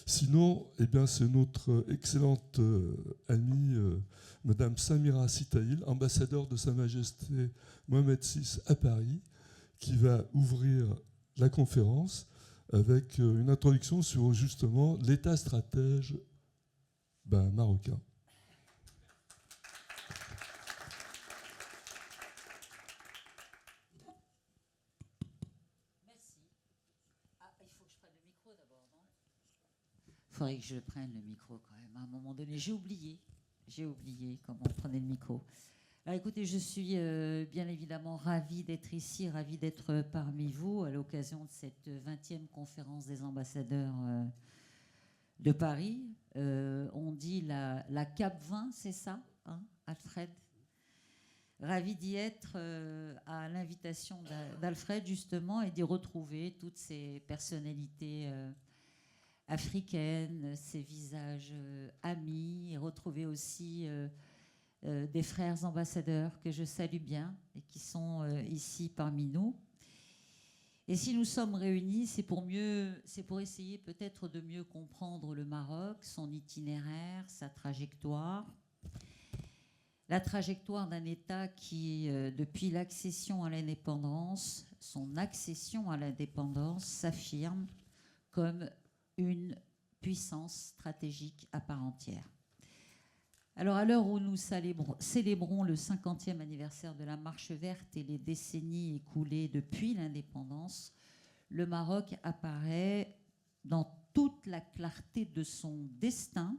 Sinon, eh bien, c'est notre excellente amie, Madame Samira Sitaïl, ambassadeur de Sa Majesté Mohamed VI à Paris, qui va ouvrir la conférence avec une introduction sur justement l'état stratège marocain. Il faudrait que je prenne le micro quand même. À un moment donné, j'ai oublié comment on prenait le micro. Alors écoutez, je suis bien évidemment ravie d'être ici, ravie d'être parmi vous à l'occasion de cette 20e conférence des ambassadeurs de Paris. On dit la CAP 20, c'est ça, hein, Alfred? Ravie d'y être à l'invitation d'Alfred justement et d'y retrouver toutes ces personnalités africaines, ces visages amis, et retrouver aussi des frères ambassadeurs que je salue bien et qui sont ici parmi nous. Et si nous sommes réunis, c'est pour essayer peut-être de mieux comprendre le Maroc, son itinéraire, sa trajectoire. La trajectoire d'un État qui, depuis l'accession à l'indépendance, son accession à l'indépendance, s'affirme comme une puissance stratégique à part entière. Alors, à l'heure où nous célébrons le 50e anniversaire de la Marche verte et les décennies écoulées depuis l'indépendance, le Maroc apparaît dans toute la clarté de son destin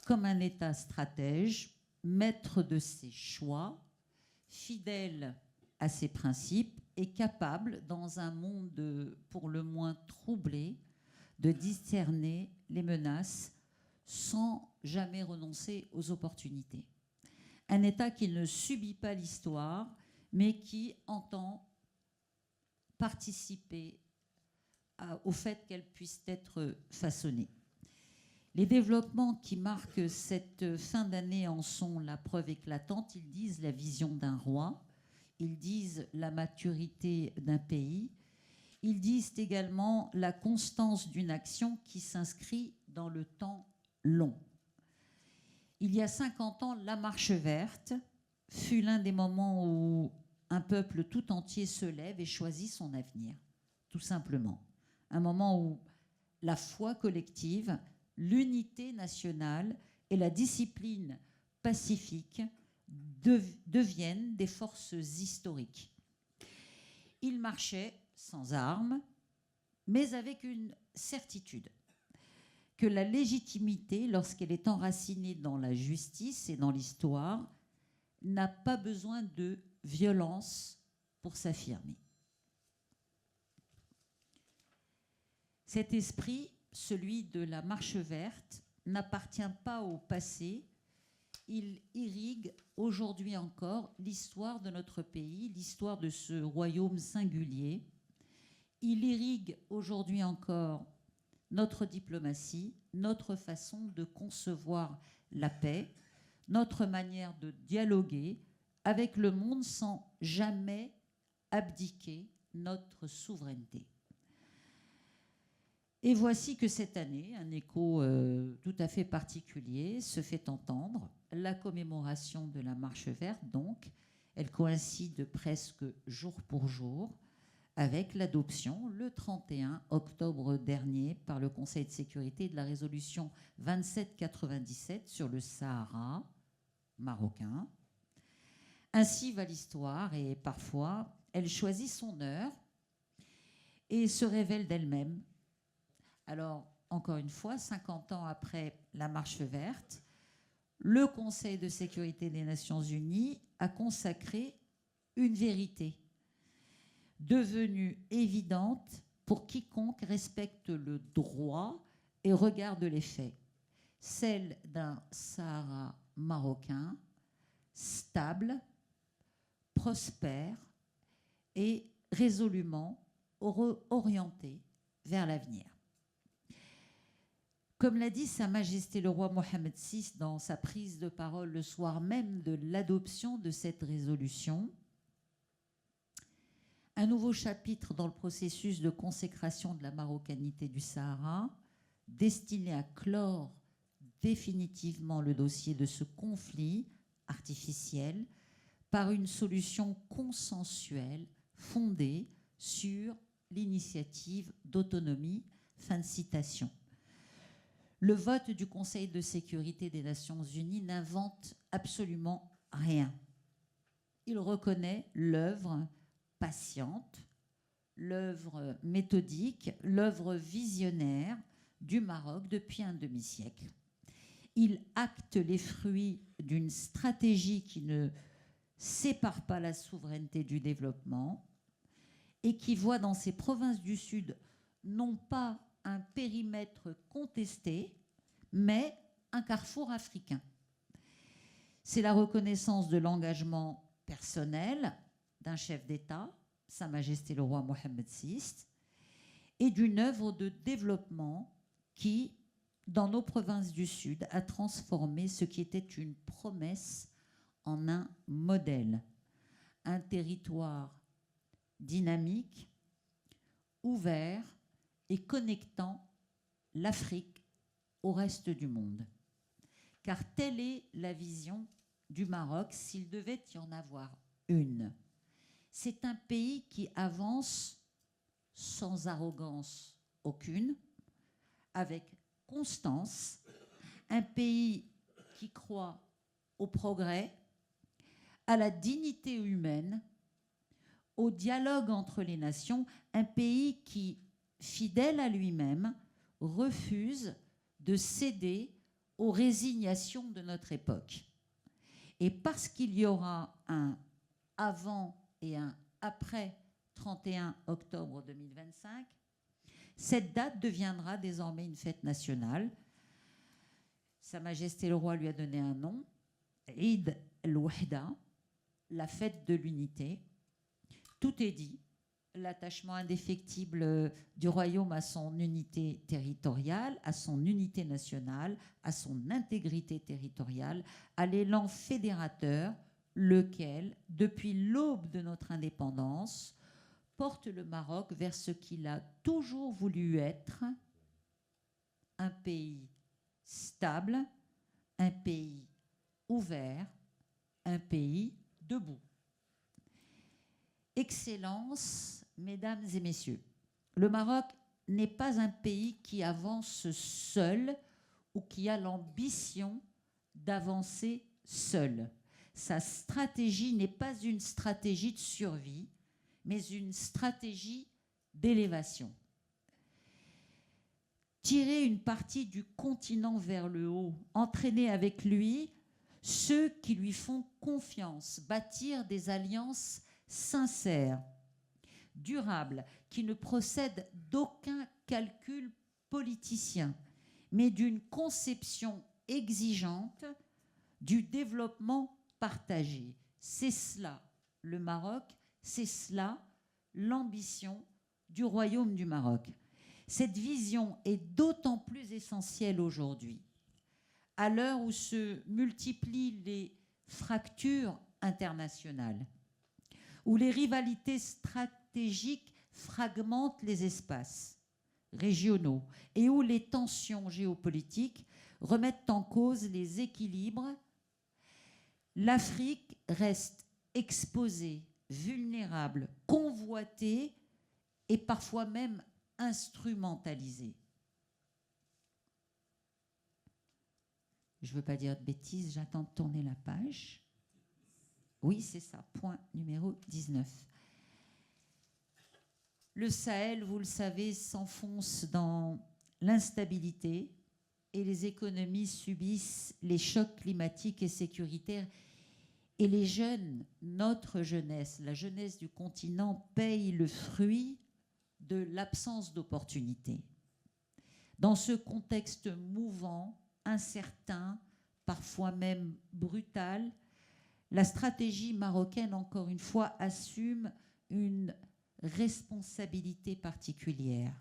comme un État stratège, maître de ses choix, fidèle à ses principes et capable, dans un monde pour le moins troublé, de discerner les menaces sans jamais renoncer aux opportunités. Un État qui ne subit pas l'histoire, mais qui entend participer au fait qu'elle puisse être façonnée. Les développements qui marquent cette fin d'année en sont la preuve éclatante. Ils disent la vision d'un roi, ils disent la maturité d'un pays, ils disent également la constance d'une action qui s'inscrit dans le temps long. Il y a 50 ans, la Marche verte fut l'un des moments où un peuple tout entier se lève et choisit son avenir, tout simplement. Un moment où la foi collective, l'unité nationale et la discipline pacifique deviennent des forces historiques. Il marchait sans armes, mais avec une certitude, que la légitimité, lorsqu'elle est enracinée dans la justice et dans l'histoire, n'a pas besoin de violence pour s'affirmer. Cet esprit, celui de la Marche verte, n'appartient pas au passé. Il irrigue aujourd'hui encore l'histoire de notre pays, l'histoire de ce royaume singulier. Il irrigue aujourd'hui encore notre diplomatie, notre façon de concevoir la paix, notre manière de dialoguer avec le monde sans jamais abdiquer notre souveraineté. Et voici que cette année, un écho tout à fait particulier se fait entendre. La commémoration de la Marche verte, donc, elle coïncide presque jour pour jour avec l'adoption, le 31 octobre dernier, par le Conseil de sécurité de la résolution 2797 sur le Sahara marocain. Ainsi va l'histoire et parfois, elle choisit son heure et se révèle d'elle-même. Alors, encore une fois, 50 ans après la Marche verte, le Conseil de sécurité des Nations Unies a consacré une vérité devenue évidente pour quiconque respecte le droit et regarde les faits, celle d'un Sahara marocain stable, prospère et résolument orienté vers l'avenir. Comme l'a dit Sa Majesté le roi Mohamed VI dans sa prise de parole le soir même de l'adoption de cette résolution, un nouveau chapitre dans le processus de consécration de la marocanité du Sahara destiné à clore définitivement le dossier de ce conflit artificiel par une solution consensuelle fondée sur l'initiative d'autonomie. Fin de citation. Le vote du Conseil de sécurité des Nations Unies n'invente absolument rien. Il reconnaît l'œuvre patiente, l'œuvre méthodique, l'œuvre visionnaire du Maroc depuis un demi-siècle. Il acte les fruits d'une stratégie qui ne sépare pas la souveraineté du développement et qui voit dans ces provinces du Sud non pas un périmètre contesté, mais un carrefour africain. C'est la reconnaissance de l'engagement personnel d'un chef d'État, Sa Majesté le roi Mohammed VI, et d'une œuvre de développement qui, dans nos provinces du Sud, a transformé ce qui était une promesse en un modèle, un territoire dynamique, ouvert et connectant l'Afrique au reste du monde. Car telle est la vision du Maroc s'il devait y en avoir une. C'est un pays qui avance sans arrogance aucune, avec constance, un pays qui croit au progrès, à la dignité humaine, au dialogue entre les nations, un pays qui, fidèle à lui-même, refuse de céder aux résignations de notre époque. Et parce qu'il y aura un avant et un après 31 octobre 2025, cette date deviendra désormais une fête nationale. Sa Majesté le roi lui a donné un nom, Eid el-Wahda, la fête de l'unité. Tout est dit. L'attachement indéfectible du royaume à son unité territoriale, à son unité nationale, à son intégrité territoriale, à l'élan fédérateur, lequel, depuis l'aube de notre indépendance, porte le Maroc vers ce qu'il a toujours voulu être, un pays stable, un pays ouvert, un pays debout. Excellence, mesdames et messieurs, le Maroc n'est pas un pays qui avance seul ou qui a l'ambition d'avancer seul. Sa stratégie n'est pas une stratégie de survie, mais une stratégie d'élévation. Tirer une partie du continent vers le haut, entraîner avec lui ceux qui lui font confiance, bâtir des alliances sincères, durables, qui ne procèdent d'aucun calcul politicien, mais d'une conception exigeante du développement partagé. C'est cela le Maroc, c'est cela l'ambition du Royaume du Maroc. Cette vision est d'autant plus essentielle aujourd'hui, à l'heure où se multiplient les fractures internationales, où les rivalités stratégiques fragmentent les espaces régionaux et où les tensions géopolitiques remettent en cause les équilibres. L'Afrique reste exposée, vulnérable, convoitée et parfois même instrumentalisée. Je ne veux pas dire de bêtises, j'attends de tourner la page. Oui, c'est ça, point numéro 19. Le Sahel, vous le savez, s'enfonce dans l'instabilité et les économies subissent les chocs climatiques et sécuritaires. Et les jeunes, notre jeunesse, la jeunesse du continent, paye le fruit de l'absence d'opportunités. Dans ce contexte mouvant, incertain, parfois même brutal, la stratégie marocaine, encore une fois, assume une responsabilité particulière,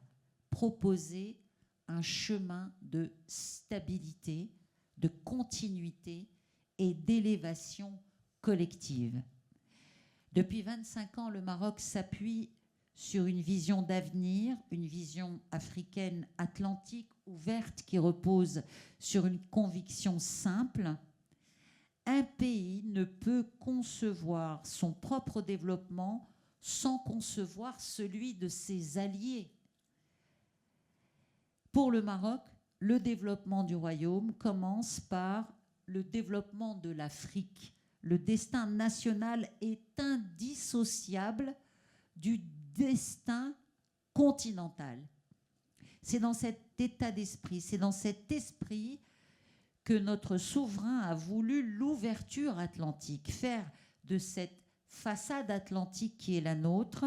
proposer un chemin de stabilité, de continuité et d'élévation collective. Depuis 25 ans, le Maroc s'appuie sur une vision d'avenir, une vision africaine atlantique, ouverte, qui repose sur une conviction simple. Un pays ne peut concevoir son propre développement sans concevoir celui de ses alliés. Pour le Maroc, le développement du royaume commence par le développement de l'Afrique. Le destin national est indissociable du destin continental. C'est dans cet état d'esprit, c'est dans cet esprit que notre souverain a voulu l'ouverture atlantique, faire de cette façade atlantique qui est la nôtre,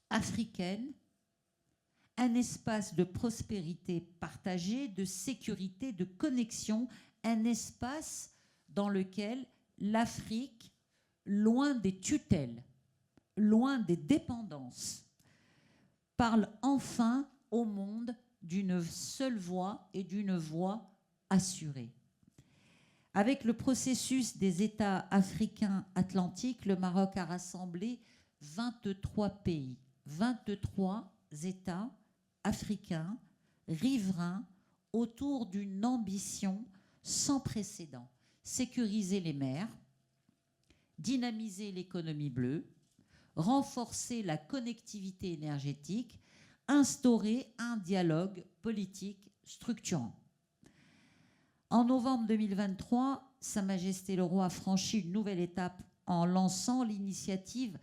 africaine, un espace de prospérité partagée, de sécurité, de connexion, un espace dans lequel l'Afrique, loin des tutelles, loin des dépendances, parle enfin au monde d'une seule voix et d'une voix assurée. Avec le processus des États africains atlantiques, le Maroc a rassemblé 23 pays, 23 États africains, riverains, autour d'une ambition sans précédent. Sécuriser les mers, dynamiser l'économie bleue, renforcer la connectivité énergétique, instaurer un dialogue politique structurant. En novembre 2023, Sa Majesté le Roi a franchi une nouvelle étape en lançant l'initiative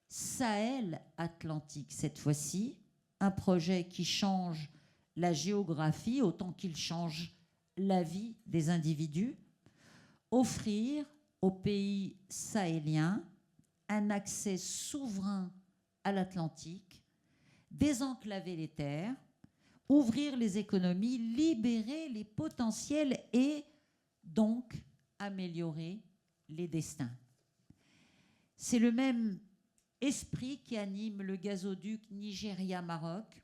Sahel Atlantique. Cette fois-ci, un projet qui change la géographie autant qu'il change la vie des individus, offrir aux pays sahéliens un accès souverain à l'Atlantique, désenclaver les terres, ouvrir les économies, libérer les potentiels et donc améliorer les destins. C'est le même esprit qui anime le gazoduc Nigeria-Maroc,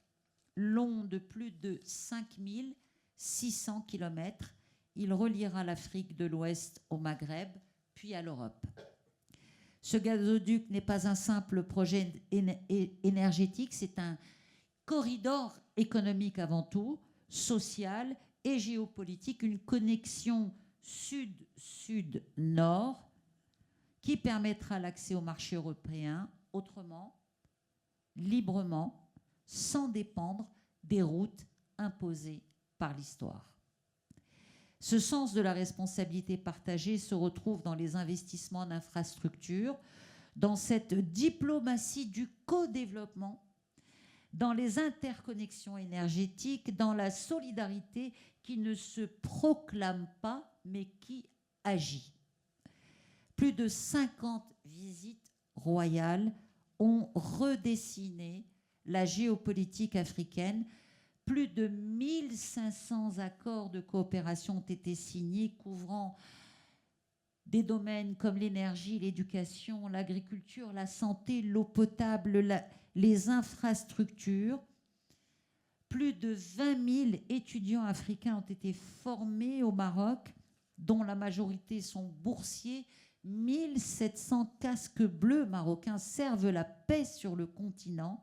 long de plus de 5600 km. Il reliera l'Afrique de l'Ouest au Maghreb, puis à l'Europe. Ce gazoduc n'est pas un simple projet énergétique, c'est un corridor économique avant tout, social et géopolitique, une connexion sud-sud-nord qui permettra l'accès au marché européen autrement, librement, sans dépendre des routes imposées par l'histoire. Ce sens de la responsabilité partagée se retrouve dans les investissements en infrastructures, dans cette diplomatie du co-développement, dans les interconnexions énergétiques, dans la solidarité qui ne se proclame pas, mais qui agit. Plus de 50 visites royales ont redessiné la géopolitique africaine. Plus de 1500 accords de coopération ont été signés, couvrant des domaines comme l'énergie, l'éducation, l'agriculture, la santé, l'eau potable, les infrastructures. Plus de 20 000 étudiants africains ont été formés au Maroc, dont la majorité sont boursiers. 1700 casques bleus marocains servent la paix sur le continent.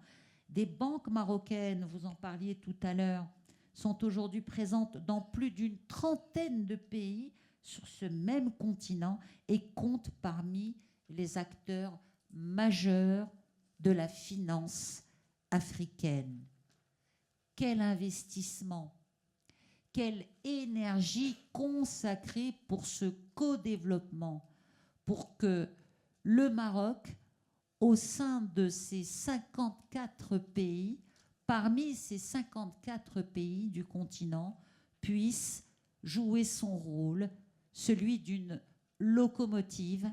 Des banques marocaines, vous en parliez tout à l'heure, sont aujourd'hui présentes dans plus d'une trentaine de pays sur ce même continent et comptent parmi les acteurs majeurs de la finance africaine. Quel investissement, quelle énergie consacrée pour ce co-développement, pour que le Maroc, au sein de ces 54 pays, parmi ces 54 pays du continent, puisse jouer son rôle, celui d'une locomotive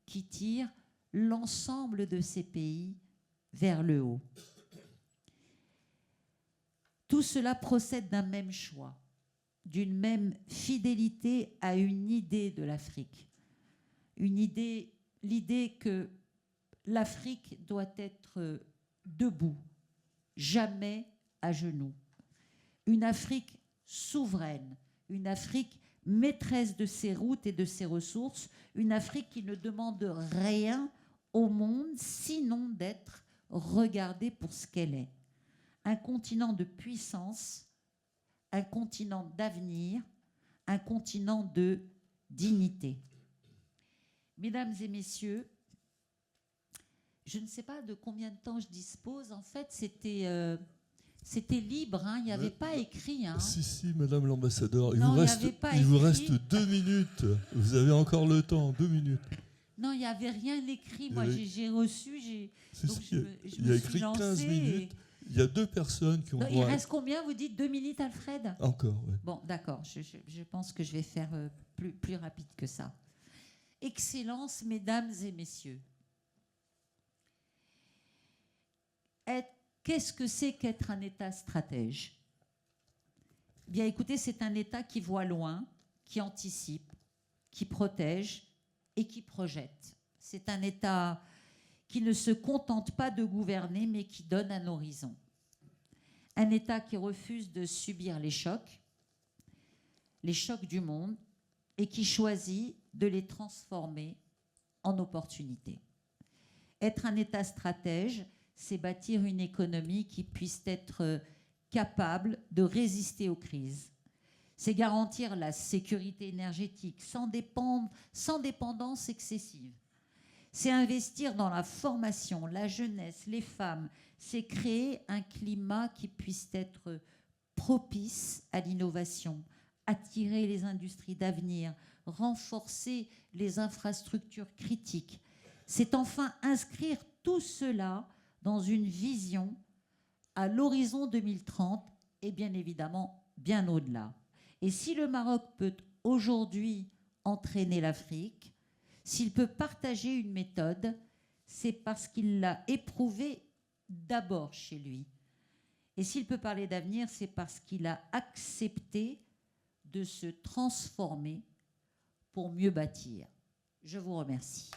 qui tire l'ensemble de ces pays vers le haut. Tout cela procède d'un même choix, d'une même fidélité à une idée de l'Afrique. L'idée que l'Afrique doit être debout, jamais à genoux. Une Afrique souveraine, une Afrique maîtresse de ses routes et de ses ressources, une Afrique qui ne demande rien au monde, sinon d'être regardée pour ce qu'elle est. Un continent de puissance, un continent d'avenir, un continent de dignité. Mesdames et messieurs, je ne sais pas de combien de temps je dispose. En fait, c'était libre, hein, il n'y avait pas écrit. Hein. Si, Madame l'ambassadeur, il il vous reste 2 minutes. Vous avez encore le temps, 2 minutes. Non, il n'y avait rien écrit. Moi, j'ai reçu, il y a écrit 15 minutes. Il y a 2 personnes qui ont droit. Il reste combien, vous dites 2 minutes, Alfred? Encore, oui. Bon, d'accord. Je pense que je vais faire plus rapide que ça. Excellences, mesdames et messieurs. Qu'est-ce que c'est qu'être un État stratège? Bien, écoutez, c'est un État qui voit loin, qui anticipe, qui protège et qui projette. C'est un État qui ne se contente pas de gouverner, mais qui donne un horizon. Un État qui refuse de subir les chocs du monde, et qui choisit de les transformer en opportunités. Être un État stratège, c'est bâtir une économie qui puisse être capable de résister aux crises. C'est garantir la sécurité énergétique sans dépendance excessive. C'est investir dans la formation, la jeunesse, les femmes. C'est créer un climat qui puisse être propice à l'innovation, attirer les industries d'avenir, renforcer les infrastructures critiques. C'est enfin inscrire tout cela dans une vision à l'horizon 2030 et bien évidemment bien au-delà. Et si le Maroc peut aujourd'hui entraîner l'Afrique, s'il peut partager une méthode, c'est parce qu'il l'a éprouvée d'abord chez lui. Et s'il peut parler d'avenir, c'est parce qu'il a accepté de se transformer pour mieux bâtir. Je vous remercie.